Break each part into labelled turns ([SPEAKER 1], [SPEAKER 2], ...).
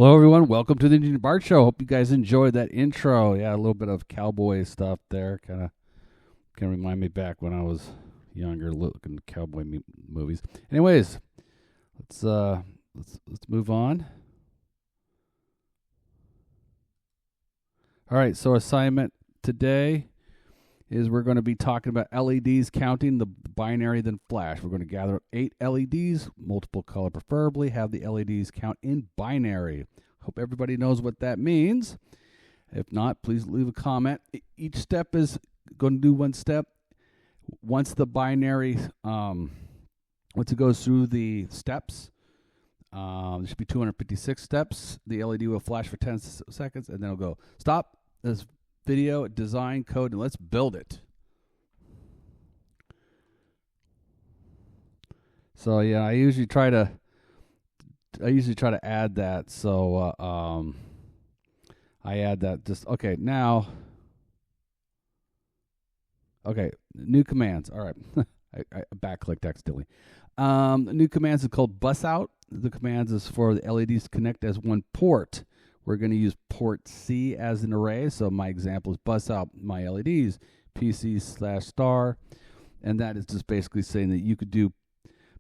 [SPEAKER 1] Hello, everyone. Welcome to the Engineer Bart Show. Hope you guys enjoyed that intro. Yeah, a little bit of cowboy stuff there. Kind of remind me back when I was younger, looking at cowboy movies. Anyways, let's move on. All right. So assignment today is we're going to be talking about LEDs, counting the binary then flash. We're going to gather up 8 LEDs, multiple color preferably, have the LEDs count in binary. Hope everybody knows what that means. If not, please leave a comment. Each step is going to do one step. Once the binary, once it goes through the steps, there should be 256 steps. The LED will flash for 10 seconds, and then it'll go, stop this video, design, code, and let's build it. So yeah, I usually try to add that. So I add that just okay now. Okay, new commands. All right, I backclicked accidentally. New commands is called bus out. The commands is for the LEDs to connect as one port. We're going to use port C as an array. So my example is bus out my LEDs, PC/star. And that is just basically saying that you could do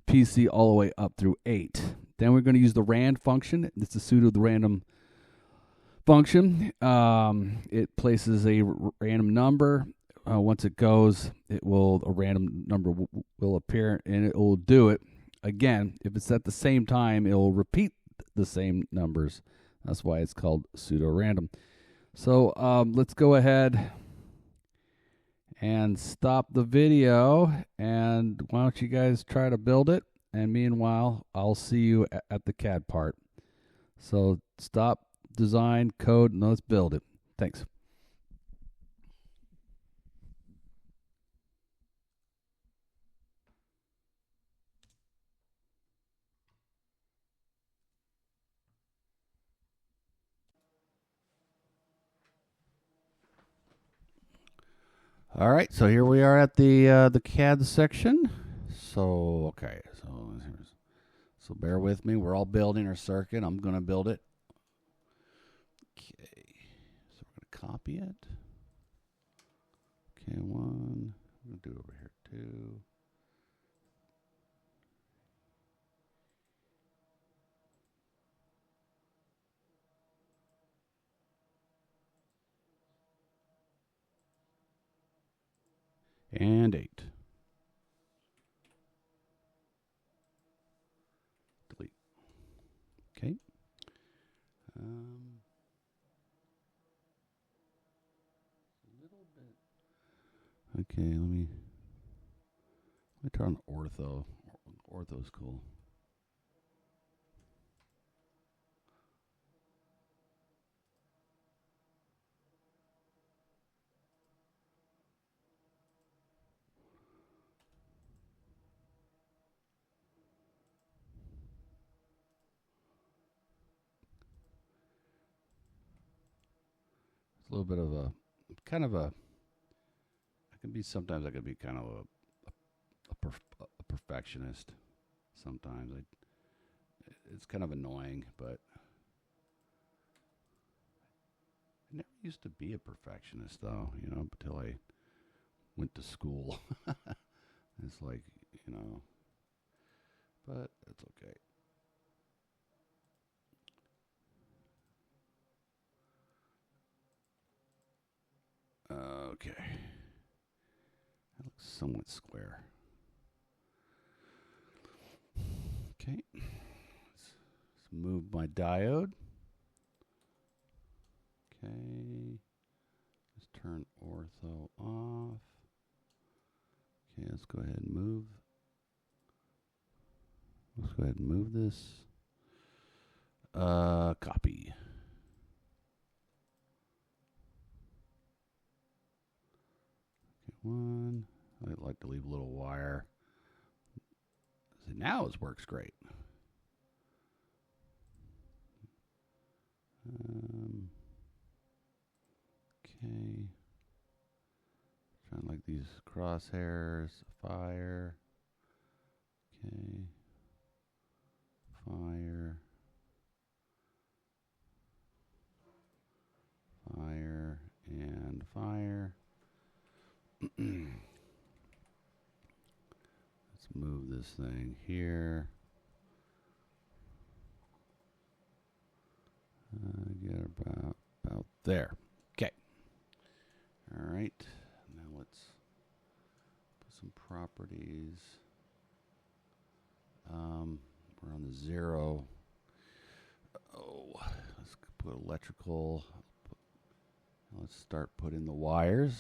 [SPEAKER 1] PC all the way up through 8. Then we're going to use the rand function. It's a pseudo random function. It places a random number. Once it goes, a random number will appear, and it will do it again. If it's at the same time, it will repeat the same numbers. That's why it's called pseudo-random. So let's go ahead and stop the video. And why don't you guys try to build it? And meanwhile, I'll see you at the CAD part. So stop, design, code, and let's build it. Thanks. All right, so here we are at the CAD section. So so bear with me. We're all building our circuit. I'm going to build it. Okay, so we're going to copy it. Okay, 1. I'm going to do it over here 2. And 8. Delete. Okay. A little bit. Okay, let me turn on ortho. Ortho's cool. It's a little bit of a kind of a. Sometimes I can be kind of a perfectionist. Sometimes it's kind of annoying, but I never used to be a perfectionist, though. Until I went to school. It's like, but it's okay. Okay. That looks somewhat square. Okay. Let's move my diode. Okay. Let's turn ortho off. Okay, let's go ahead and move. Let's go ahead and move this. Copy. Okay, 1. I'd like to leave a little wire. See, now it works great. Okay. Trying like these crosshairs. Fire. Okay. Fire. this thing here. Get about there. Okay. All right. Now let's put some properties. We're on the 0. Oh, let's put electrical. Let's start putting the wires.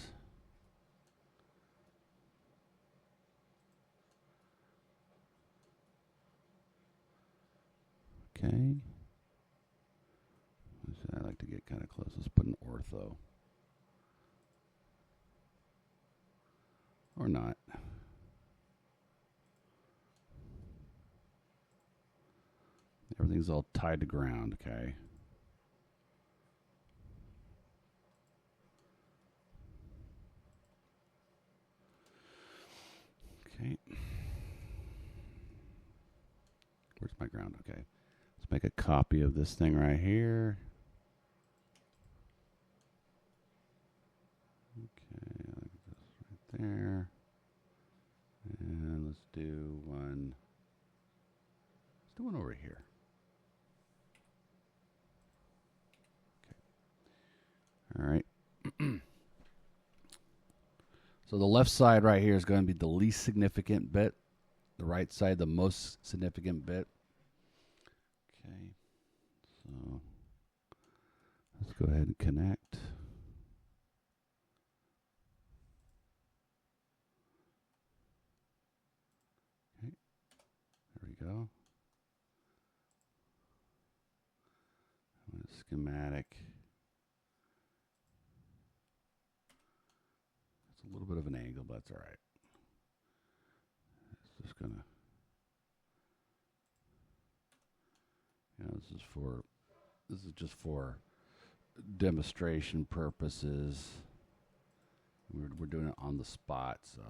[SPEAKER 1] Okay. I like to get kind of close. Let's put an ortho. Or not. Everything's all tied to ground, okay? Okay. Where's my ground? Okay. Let's make a copy of this thing right here. Okay, like this right there. And let's do one. Let's do one over here. Okay. All right. So the left side right here is going to be the least significant bit. The right side, the most significant bit. Okay. So let's go ahead and connect. Okay. There we go. Schematic. It's a little bit of an angle, but that's all right. It's just gonna, this is just for demonstration purposes. We're doing it on the spot, so.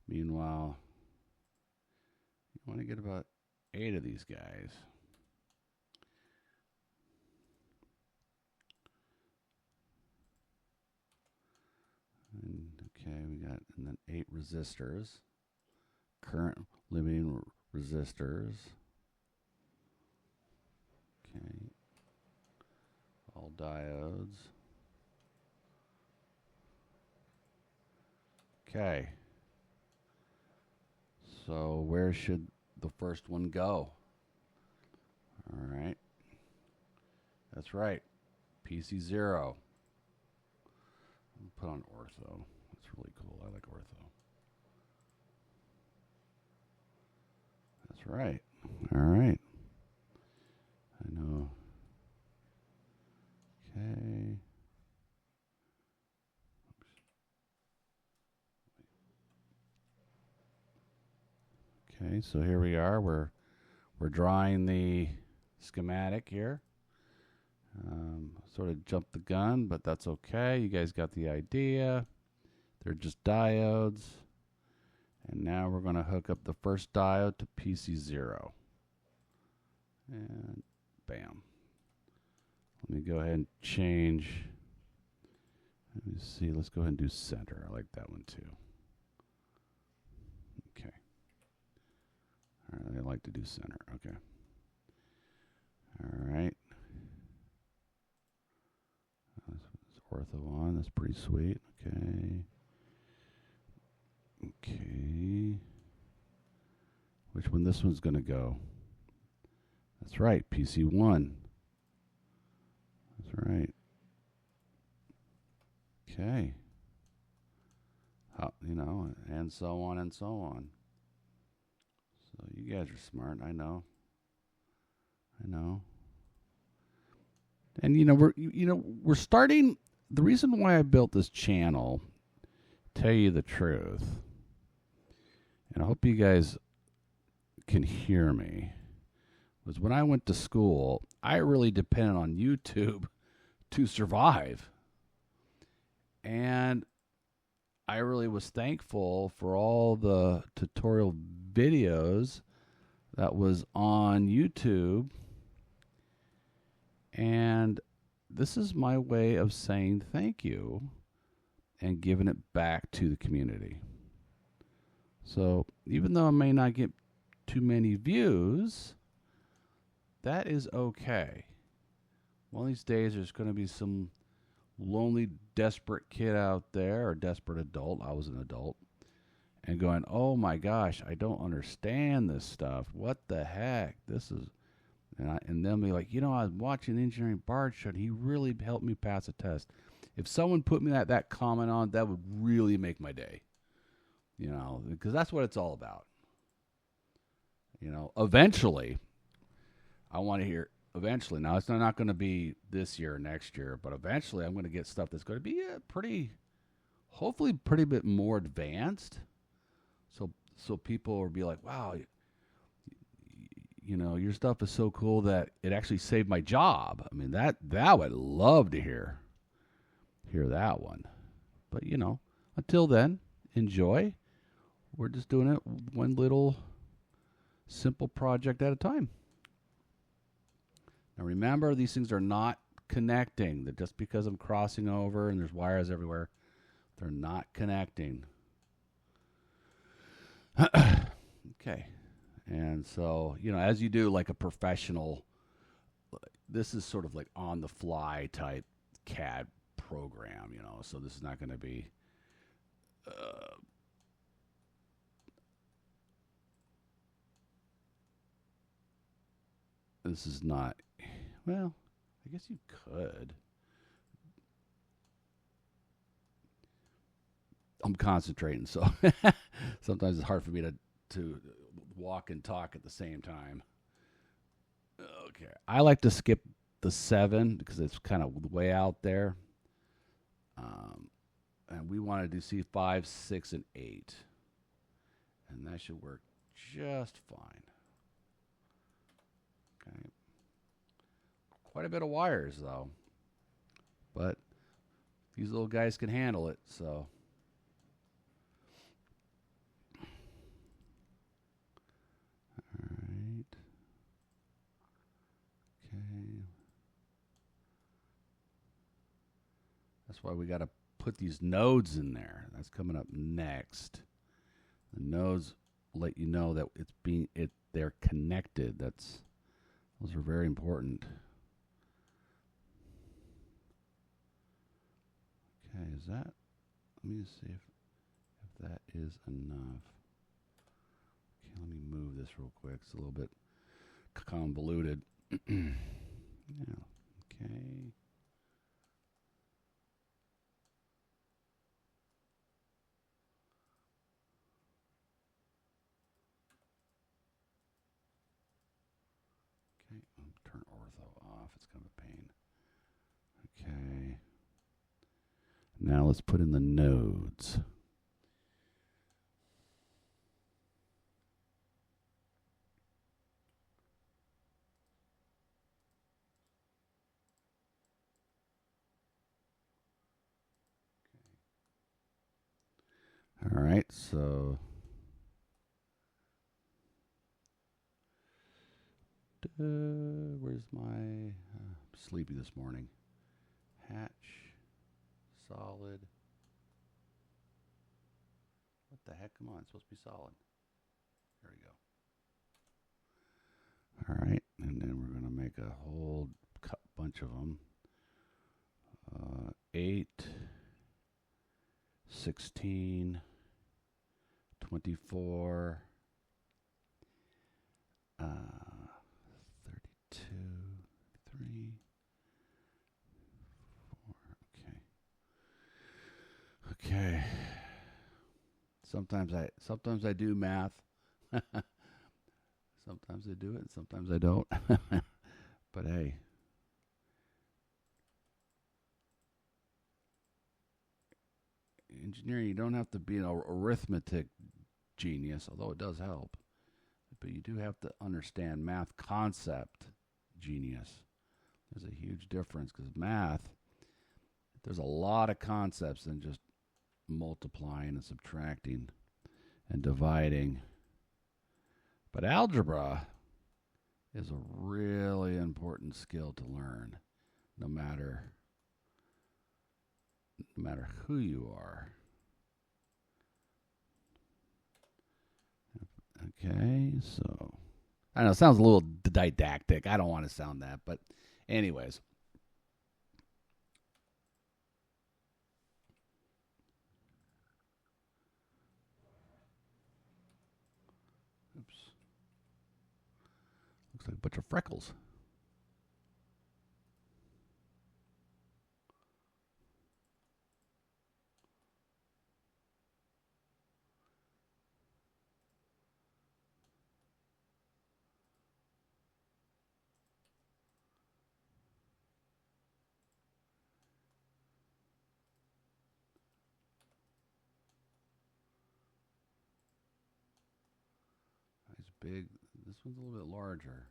[SPEAKER 1] Meanwhile, you want to get about 8 of these guys. And okay, we got, and then 8 resistors, current limiting resistors. Okay, all diodes. Okay, so where should the first one go? All right, that's right, PC 0. Put on ortho. That's really cool. I like ortho. That's right. All right. I know. Okay. Okay, so here we are. We're drawing the schematic here. Sort of jumped the gun, but that's okay. You guys got the idea. They're just diodes. And now we're going to hook up the first diode to PC0. And bam. Let me go ahead and change. Let me see. Let's go ahead and do center. I like that one too. Okay. All right. I like to do center. Okay. All right. Ortho on. That's pretty sweet. Okay. Okay. Which one this one's going to go? That's right. PC1. That's right. Okay. You know, and so on and so on. So you guys are smart. I know. I know. And we're starting. The reason why I built this channel, tell you the truth, and I hope you guys can hear me, was when I went to school, I really depended on YouTube to survive. And I really was thankful for all the tutorial videos that was on YouTube. And this is my way of saying thank you and giving it back to the community. So even though I may not get too many views, that is okay. One of these days, there's going to be some lonely, desperate kid out there, or desperate adult. I was an adult, and going, "Oh my gosh, I don't understand this stuff. What the heck? This is." And they'll be like, I was watching the Engineering Bard show, and he really helped me pass a test. If someone put me that comment on, that would really make my day. Because that's what it's all about. Eventually, I want to hear. Eventually, now it's not going to be this year or next year, but eventually, I'm going to get stuff that's going to be hopefully, pretty bit more advanced. So people will be like, "Wow, your stuff is so cool that it actually saved my job." I mean, that would love to hear that one. But until then, enjoy. We're just doing it one little simple project at a time. Now remember, these things are not connecting. That just because I'm crossing over and there's wires everywhere, they're not connecting. Okay. And so, as you do like a professional, this is sort of like on the fly type CAD program, so this is not going to be this is not, well, I guess you could. I'm concentrating, so sometimes it's hard for me to walk and talk at the same time. Okay. I like to skip the 7 because it's kind of way out there. And we want to do C5, 6, and 8. And that should work just fine. Okay. Quite a bit of wires, though. But these little guys can handle it, so. All right. Okay. That's why we got to put these nodes in there. That's coming up next. The nodes let you know that they're connected. Those are very important. Okay, is that? Let me just see if that is enough. Okay, let me move this real quick. It's a little bit convoluted. Yeah. Okay. Turn ortho off. It's kind of a pain. Okay. Now let's put in the nodes. Okay. All right, so where's my sleepy this morning? Hatch, solid. What the heck? Come on, it's supposed to be solid. There we go. All right, and then we're going to make a whole bunch of them. 8, 16, 24, 32, 3, 4. Okay. Sometimes I do math. Sometimes I do it, sometimes I don't. But hey. Engineering, you don't have to be an arithmetic genius, although it does help. But you do have to understand math concept genius. There's a huge difference because math, there's a lot of concepts than just multiplying and subtracting and dividing. But algebra is a really important skill to learn, no matter who you are. Okay, so I know it sounds a little didactic. I don't want to sound that, but anyways. Oops. Looks like a bunch of freckles. Nice big. This one's a little bit larger,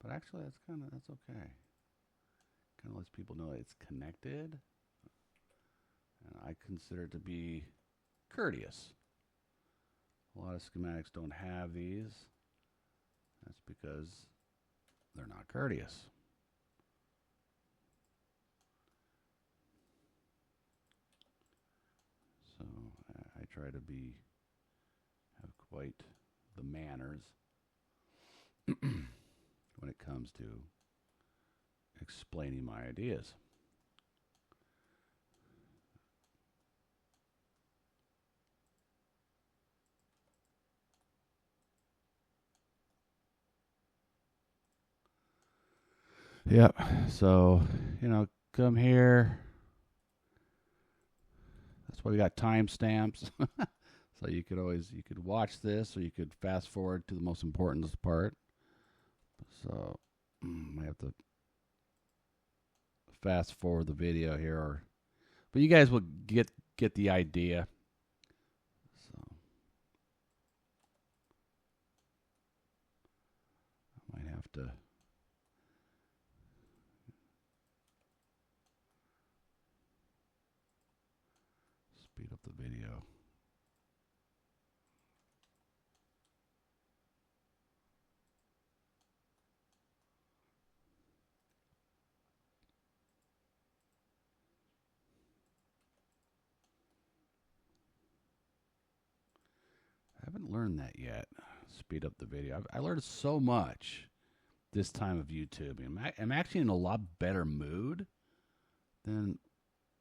[SPEAKER 1] but actually that's okay. Kind of lets people know it's connected, and I consider it to be courteous. A lot of schematics don't have these. That's because they're not courteous. So I try to have quite the manners when it comes to explaining my ideas. Yep. So, come here. That's why we got timestamps. So you could watch this, or you could fast forward to the most important part. So I have to fast forward the video here, but you guys will get the idea. So I might have to speed up the video. I haven't learned that yet. Speed up the video. I learned so much this time of YouTube. I'm actually in a lot better mood than,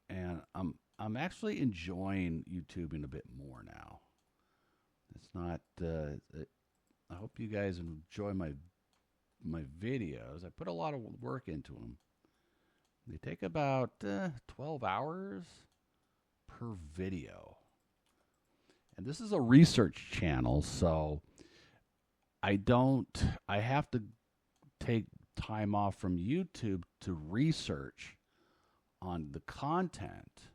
[SPEAKER 1] and I'm actually enjoying YouTubing a bit more now. It's not. I hope you guys enjoy my videos. I put a lot of work into them. They take about 12 hours per video. And this is a research channel, so I have to take time off from YouTube to research on the content.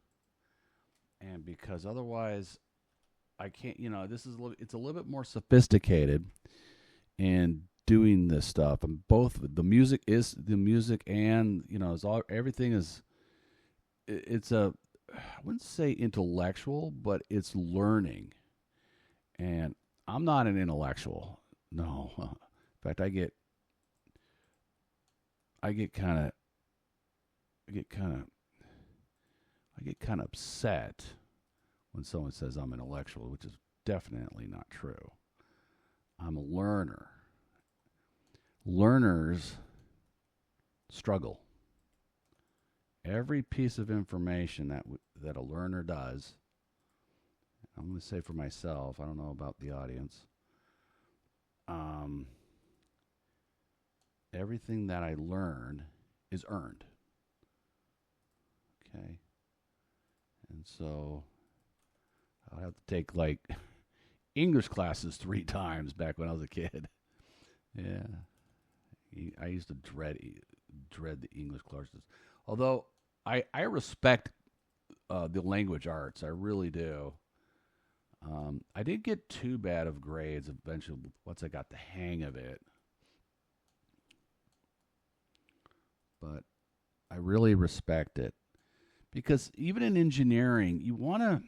[SPEAKER 1] And because otherwise I can't, it's a little bit more sophisticated in doing this stuff. And both the music and, everything is, I wouldn't say intellectual, but it's learning. And I'm not an intellectual. No. In fact, I get kind of upset when someone says I'm intellectual, which is definitely not true. I'm a learner. Learners struggle. Every piece of information that a learner does, I'm going to say for myself, I don't know about the audience, everything that I learn is earned. Okay? And so I'll have to take like English classes 3 times back when I was a kid. Yeah. I used to dread the English classes. Although I respect the language arts. I really do. I didn't get too bad of grades eventually once I got the hang of it. But I really respect it. Because even in engineering, you want to...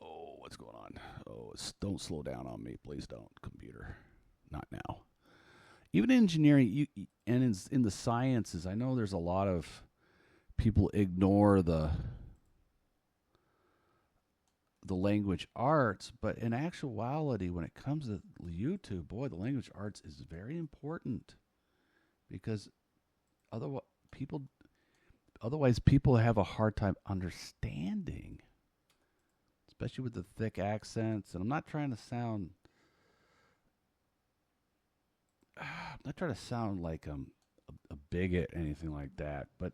[SPEAKER 1] Oh, what's going on? Oh, don't slow down on me. Please don't, computer. Not now. Even in engineering, and in the sciences, I know there's a lot of people ignore the the language arts, but in actuality, when it comes to YouTube, boy, the language arts is very important because otherwise people people have a hard time understanding, especially with the thick accents. And I'm not trying to sound like a bigot, anything like that. But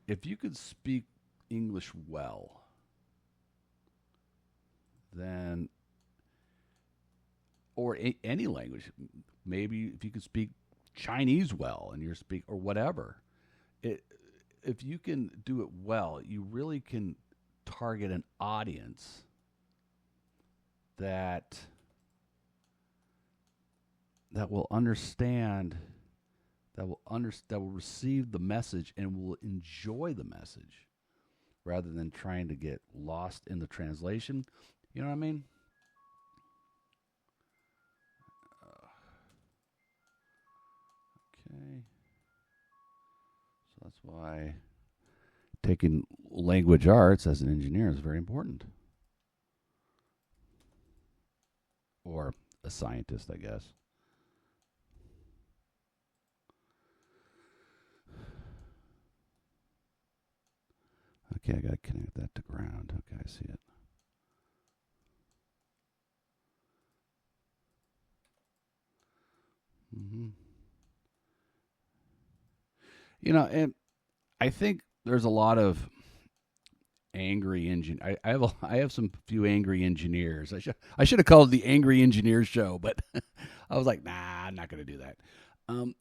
[SPEAKER 1] if you could speak English well, then or any language, maybe if you could speak Chinese well and you're speak or whatever, it if you can do it well, you really can target an audience that will understand that will receive the message and will enjoy the message rather than trying to get lost in the translation. You know what I mean? Okay. So that's why taking language arts as an engineer is very important. Or a scientist, I guess. Okay, I got to connect that to ground. Okay, I see it. Mm-hmm. You know, and I think there's a lot of angry engine. I have some few angry engineers. I should have called it the Angry Engineers Show, but I was like, nah, I'm not going to do that. And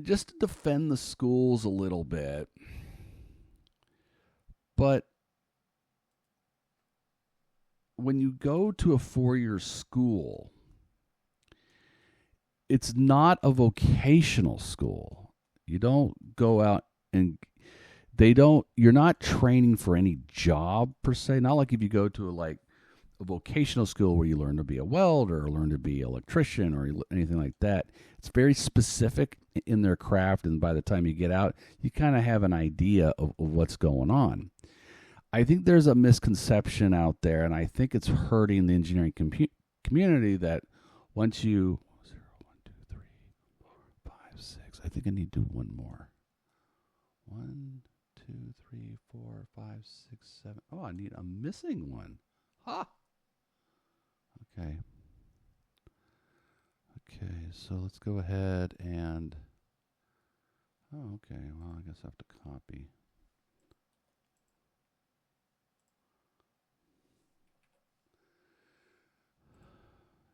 [SPEAKER 1] just to defend the schools a little bit, but when you go to a 4-year school, it's not a vocational school. You don't go out and you're not training for any job per se. Not like if you go to a vocational school where you learn to be a welder or learn to be an electrician or anything like that. It's very specific in their craft, and by the time you get out, you kind of have an idea of what's going on. I think there's a misconception out there, and I think it's hurting the engineering community that once you 0, 1, 2, 3, 4, 5, 6. I think I need to do one more. 1, 2, 3, 4, 5, 6, 7. Oh, I'm missing one. Ha! Okay. Okay, so let's go ahead and... Oh, okay. Well, I guess I have to copy.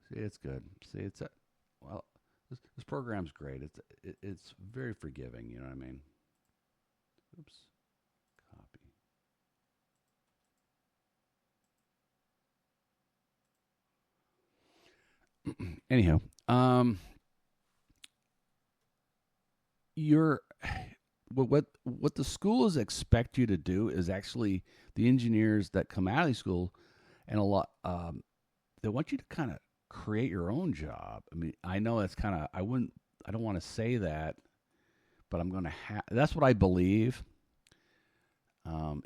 [SPEAKER 1] See, it's good. See, it's well, this program's great. It's very forgiving. You know what I mean? Oops. Copy. Anyhow, you're what the schools expect you to do is actually the engineers that come out of the school, and a lot they want you to kind of create your own job. I mean, I know that's kind of I don't want to say that, but I'm going to that's what I believe.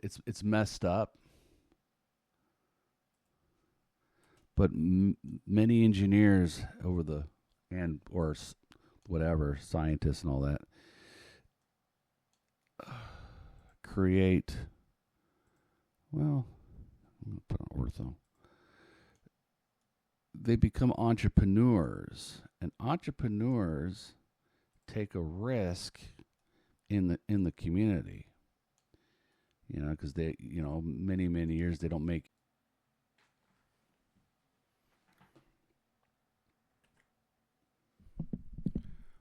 [SPEAKER 1] It's messed up, but many engineers or whatever scientists and all that create. Well, I'm going to put on ortho. They become entrepreneurs, and entrepreneurs take a risk in the community. You know, because they, many years they don't make.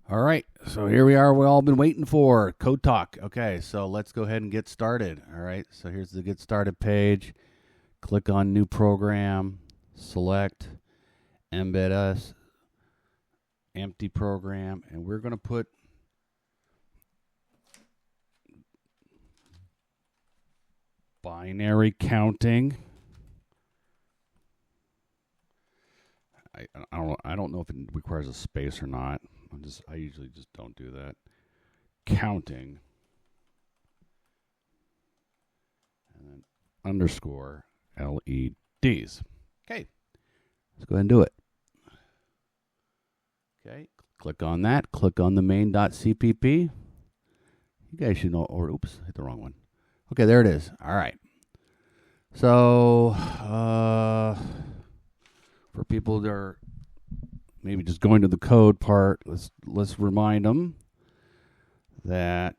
[SPEAKER 1] All right, so here we are. We've all been waiting for Code Talk. Okay, so let's go ahead and get started. All right, so here's the Get Started page. Click on New Program, select Embed Us, Empty Program, and we're going to put binary counting. I don't know if it requires a space or not. I usually just don't do that. Counting. And then underscore LEDs. Okay, let's go ahead and do it. Okay, click on that. Click on the main.cpp. You guys should know, or oops, hit the wrong one. Okay, there it is. All right. So, for people that are maybe just going to the code part, let's remind them that,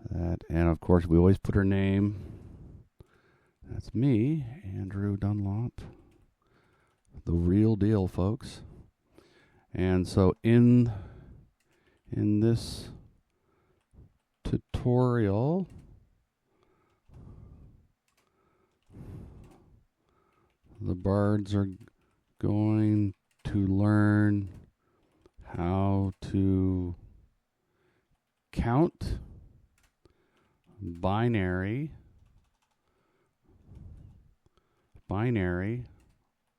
[SPEAKER 1] and of course we always put our name. That's me, Andrew Dunlop, the real deal, folks. And so in this tutorial, the bards are going to learn how to count binary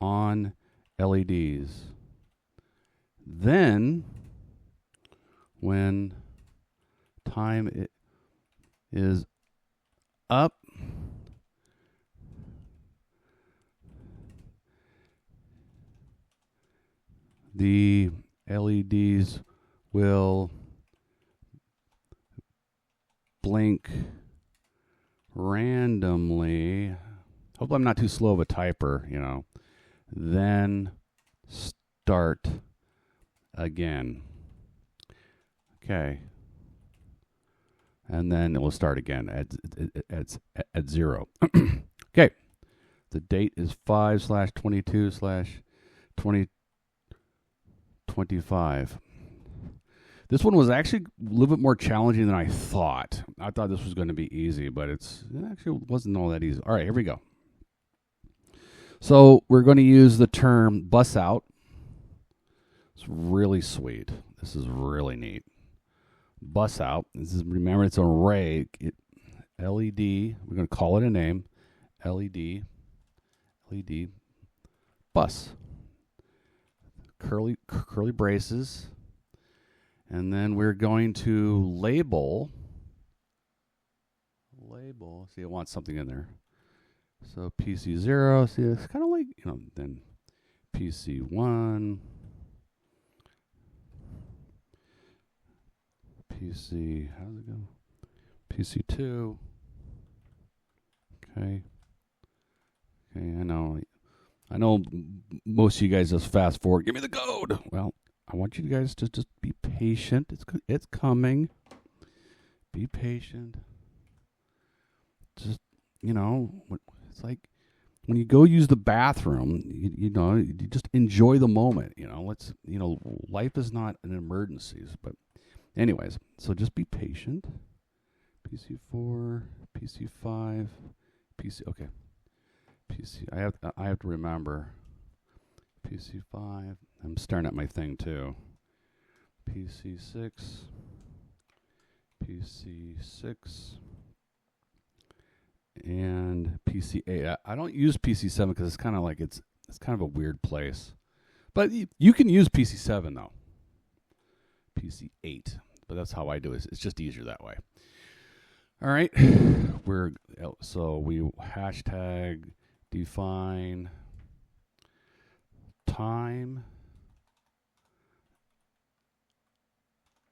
[SPEAKER 1] on LEDs. Then, when time is up, the LEDs will blink randomly. Hope I'm not too slow of a typer, Then start again. Okay. And then it will start again at 0. Okay. The date is 5/22/2025. This one was actually a little bit more challenging than I thought. I thought this was going to be easy, but it actually wasn't all that easy. All right, here we go. So we're going to use the term bus out. It's really sweet. This is really neat. Bus out. Remember, it's an array. LED. We're going to call it a name. LED bus. Curly braces. And then we're going to label. See, it wants something in there. So PC0. See, it's kind of like, then PC1. How does it go? PC2. Okay, I know most of you guys just fast forward. Give me the code. Well, I want you guys to just be patient. It's coming. Be patient. Just, it's like when you go use the bathroom, you just enjoy the moment. Life is not an emergency, but anyways, so just be patient. PC4, PC5, okay. I have to remember. PC5. I'm staring at my thing too. PC6. And PC8. I don't use PC7 because it's kind of like it's kind of a weird place. But you can use PC7 though. PC8. But that's how I do it. It's just easier that way. All right. We hashtag define time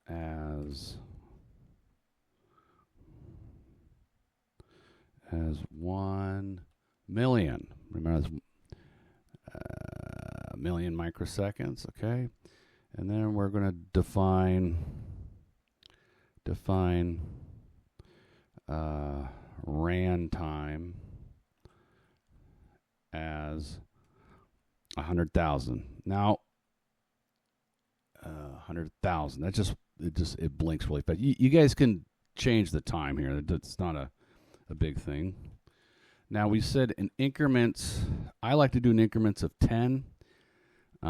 [SPEAKER 1] as 1 million. Remember, that's a million microseconds. Okay, and then we're going to define RAN time as 100,000. Now, 100,000. It blinks really fast. You guys can change the time here. It's not a big thing. Now we said in increments. I like to do in increments of 10.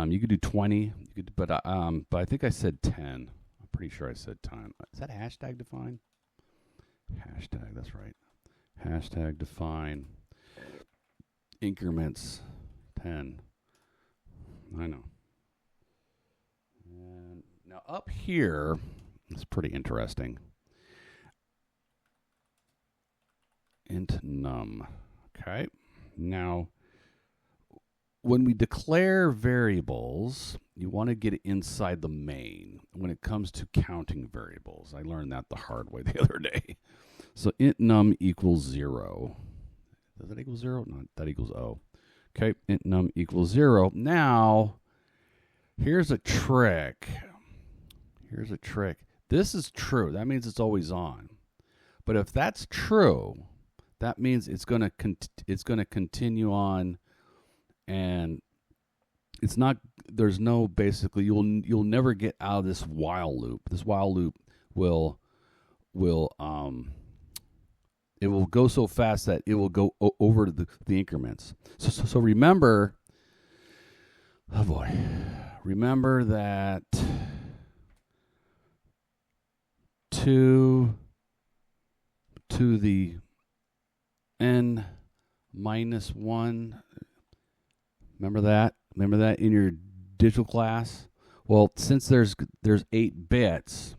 [SPEAKER 1] You could do 20. But I think I said 10. I'm pretty sure I said 10. Is that hashtag define? Hashtag. That's right. Hashtag define increments 10. I know. And now up here, it's pretty interesting. int num. Okay. Now, when we declare variables, you want to get it inside the main when it comes to counting variables. I learned that the hard way the other day. So int num equals 0. Does that equal 0? No, that equals O. Okay, int num equals 0. Now, here's a trick. Here's a trick. This is true. That means it's always on. But if that's true, that means it's going to continue on, and it's not. There's no basically. You'll never get out of this while loop. This while loop will it will go so fast that it will go over the increments. So remember. Oh boy, remember that 2 to the n minus 1. Remember that? Remember that in your digital class? Well, since there's 8 bits,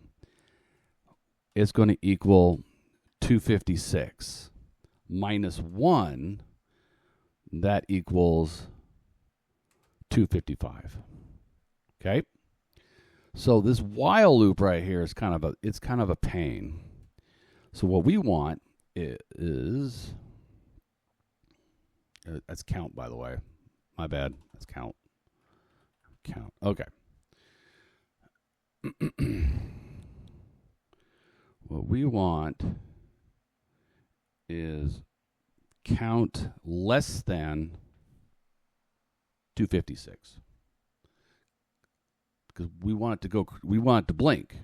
[SPEAKER 1] it's going to equal 256 minus 1. That equals 255. Okay? So this while loop right here is kind of a pain. So what we want is that's count, by the way. My bad. That's count. Count. Okay. What we want is count less than 256. Because we want it to blink.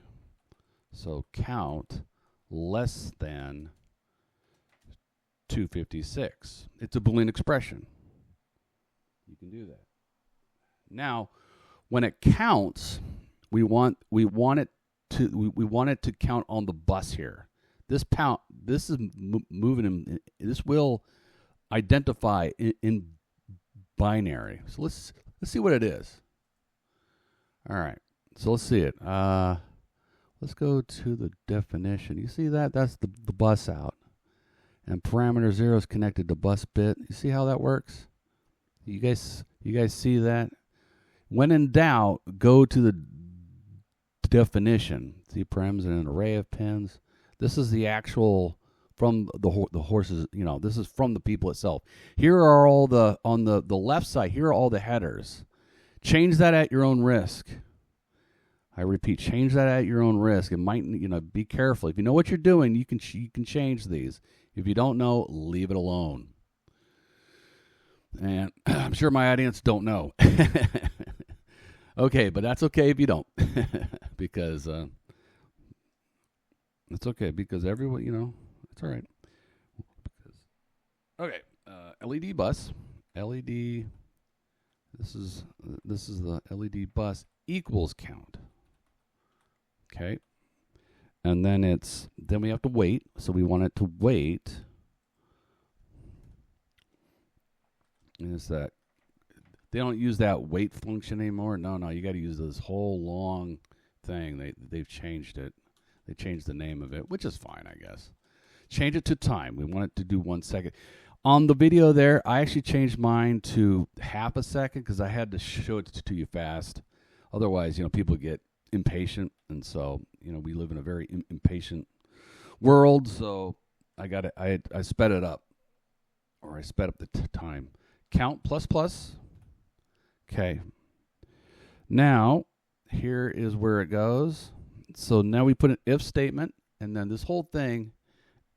[SPEAKER 1] So count less than 256. It's a Boolean expression. You can do that. Now, when it counts, we want it to count on the bus here. This is moving in. This will identify in binary. So let's see what it is. All right. So let's see it. Let's go to the definition. You see that? That's the bus out. And parameter 0 is connected to bus bit. You see how that works? You guys see that? When in doubt, go to the definition. See, params and an array of pins. This is the actual from the horses. You know, this is from the people itself. Here are all on the left side. Here are all the headers. Change that at your own risk. I repeat, change that at your own risk. It might, be careful. If you know what you're doing, you can change these. If you don't know, leave it alone. And I'm sure my audience don't know. Okay, but that's okay if you don't, because it's okay because everyone, it's all right. Okay, LED bus, LED. This is the LED bus equals count. Okay, and then we have to wait. So we want it to wait. And it's that they don't use that wait function anymore. No, you got to use this whole long thing. They've changed it. They changed the name of it, which is fine, I guess. Change it to time. We want it to do 1 second. On the video there, I actually changed mine to half a second because I had to show it to you fast. Otherwise, people get impatient, and so we live in a very impatient world. So I sped it up, or I sped up the time. Count plus. Okay. Now here is where it goes. So now we put an if statement, and then this whole thing,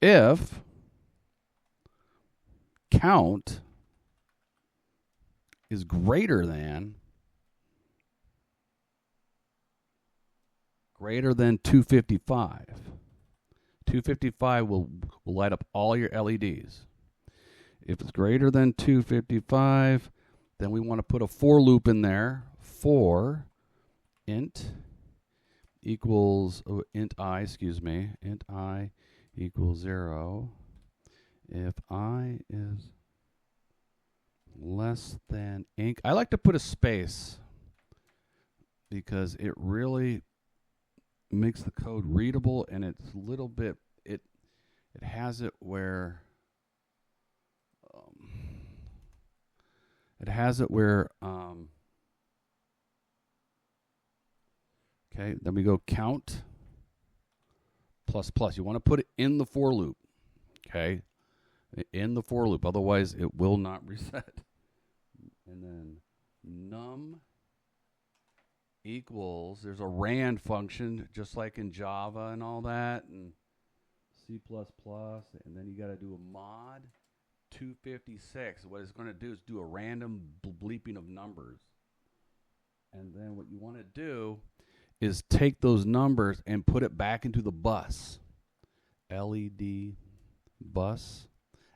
[SPEAKER 1] if count is greater than 255. 255 will light up all your LEDs. If it's greater than 255, then we want to put a for loop in there. For int equals int I equals 0. If I is less than ink, I like to put a space because it really makes the code readable, and it's a little bit, it has it where It has it where, okay, then we go count plus plus. You want to put it in the for loop, okay? In the for loop, otherwise it will not reset. And then num equals, there's a rand function, just like in Java and all that, and C++, and then you got to do a mod 256. What it's going to do is do a random bleeping of numbers. And then what you want to do is take those numbers and put it back into the bus. LED bus.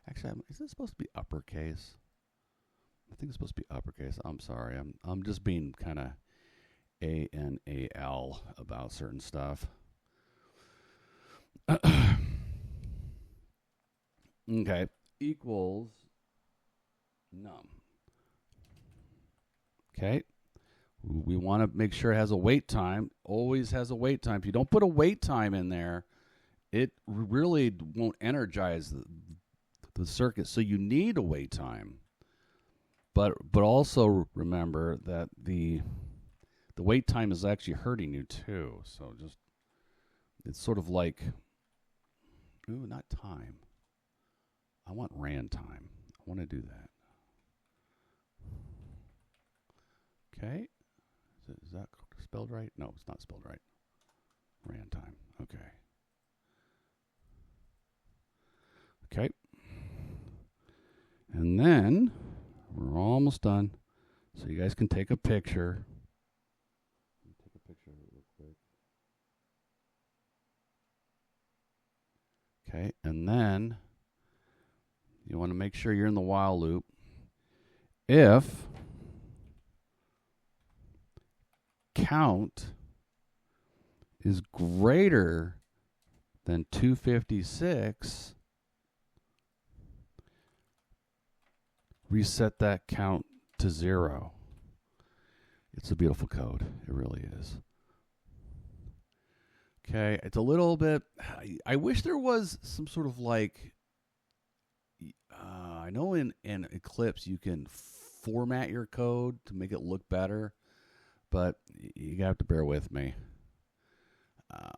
[SPEAKER 1] Actually, is this supposed to be uppercase? I think it's supposed to be uppercase. I'm sorry. I'm just being kind of ANAL about certain stuff. Okay. Equals num. Okay. We want to make sure it has a wait time. Always has a wait time. If you don't put a wait time in there, it really won't energize the circuit. So you need a wait time. But also remember that the wait time is actually hurting you too. So just, it's sort of like, ooh, not time. I want rand time. I want to do that. Okay. Is that spelled right? No, it's not spelled right. Rand time. Okay. Okay. And then we're almost done. So you guys can take a picture. Take a picture of it real quick. Okay. And then you want to make sure you're in the while loop. If count is greater than 256, reset that count to 0. It's a beautiful code. It really is. Okay, it's a little bit, I wish there was some sort of like, I know in Eclipse you can format your code to make it look better, but you have to bear with me.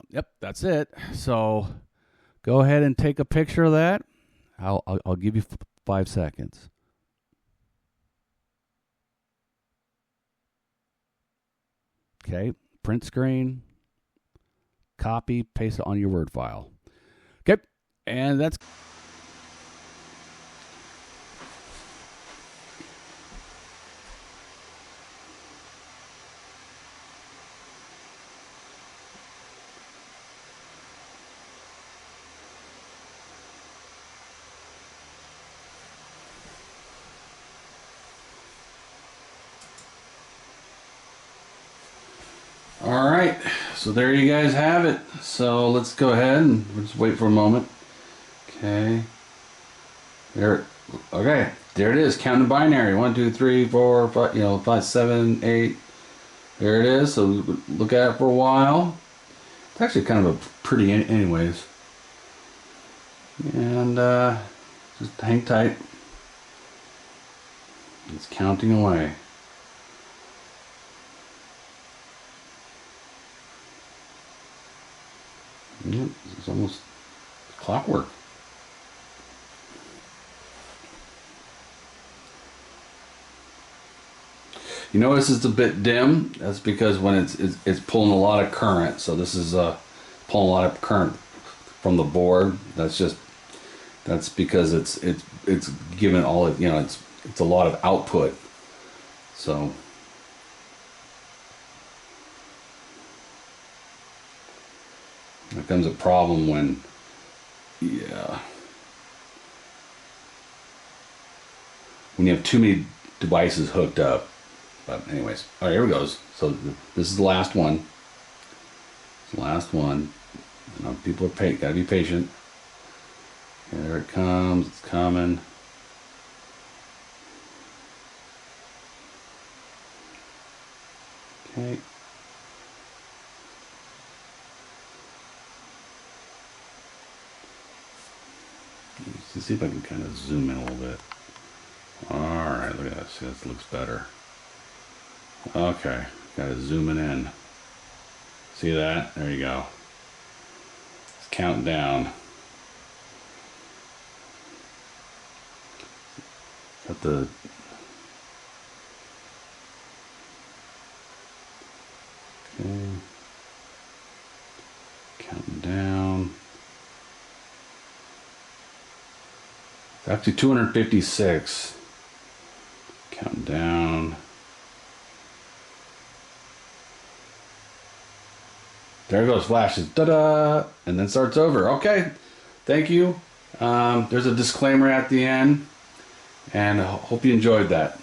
[SPEAKER 1] Yep, that's it. So go ahead and take a picture of that. I'll give you 5 seconds. Okay, print screen, copy, paste it on your Word file. Okay, and that's... All right, so there you guys have it. So let's go ahead and just wait for a moment. Okay. There. Okay, there it is. Counting binary. 1, 2, 3, 4, 5. 5, 7, 8. There it is. So look at it for a while. It's actually kind of a pretty, anyways. And just hang tight. It's counting away. Yep, it's almost clockwork. You notice it's a bit dim. That's because when it's pulling a lot of current. So this is pulling a lot of current from the board. That's because it's giving all of, it's a lot of output. So there comes a problem when, when you have too many devices hooked up. But anyways, all right, here we goes. So this is the last one. It's the last one. People are gotta be patient. Okay, there it comes. It's coming. Okay. Let's see if I can kind of zoom in a little bit. All right. look at that. See, this looks better. Okay, gotta zoom it in. See that? There you go. It's counting down. Got the okay. Counting down. It's actually 256. Counting down. There goes flashes, da-da, and then starts over. Okay, thank you. There's a disclaimer at the end, and I hope you enjoyed that.